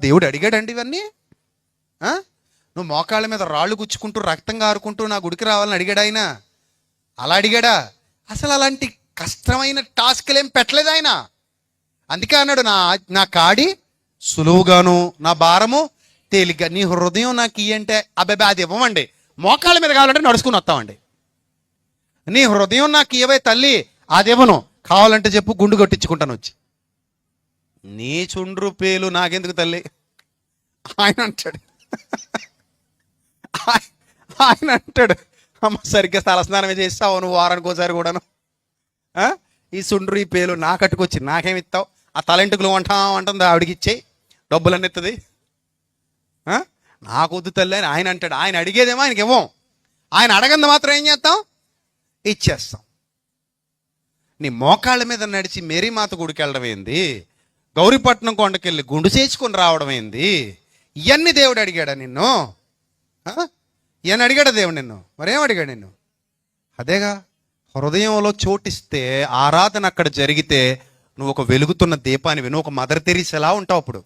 దేవుడు అడిగాడండి ఇవన్నీ? నువ్వు మోకాళ్ళ మీద రాళ్ళు గుచ్చుకుంటూ రక్తం కారుకుంటూ నా గుడికి రావాలని అడిగాడు ఆయన? అలా అడిగాడా? అసలు అలాంటి కష్టమైన టాస్క్లేం పెట్టలేదు ఆయన. అందుకే అన్నాడు, నా కాడి సులువుగాను నా భారము తేలిగ్గా. నీ హృదయం నాకు ఇయ్యంటే అబ్బాయి అది ఇవ్వమండి, మోకాళ్ళ మీద కావాలంటే నడుచుకుని వస్తామండి. నీ హృదయం నాకు ఇవ్వే తల్లి, అది ఇవ్వను, కావాలంటే చెప్పు గుండు కొట్టించుకుంటాను వచ్చి. నీ చుండ్రు పేలు నాకెందుకు తల్లి? ఆయన అంటాడు ఆయన అంటాడు, అమ్మ సరిగ్గా తలస్నానమే చేస్తావు నువ్వు వారానికి ఒకసారి కూడాను. ఈ చుండ్రు ఈ పేలు నా కట్టుకొచ్చి నాకేమి ఇస్తావు? ఆ తలెంటుకులు అంటుంది ఆవిడికి ఇచ్చేయి, డబ్బులన్నీ ఇస్తుంది. నాకు వద్దు తల్లి అని ఆయన అంటాడు. ఆయన అడిగేదేమో ఆయనకి ఇవ్వం, ఆయన అడగంది మాత్రం ఏం చేస్తాం? ఇచ్చేస్తాం. నీ మోకాళ్ళ మీద నడిచి మేరీమాత గుడికి వెళ్ళడం ఏంది? గౌరీపట్నం కొండకెళ్ళి గుండు చేసుకొని రావడం ఏంది? ఇవన్నీ దేవుడు అడిగాడా నిన్ను? ఇవన్నీ అడిగాడా దేవుడు నిన్ను? మరేం అడిగాడు నిన్ను? అదేగా, హృదయంలో చోటిస్తే ఆరాధన అక్కడ జరిగితే నువ్వు ఒక వెలుగుతున్న దీపానివి, నువ్వు ఒక మదర్ తెరీసా ఎలా ఉంటావు అప్పుడు.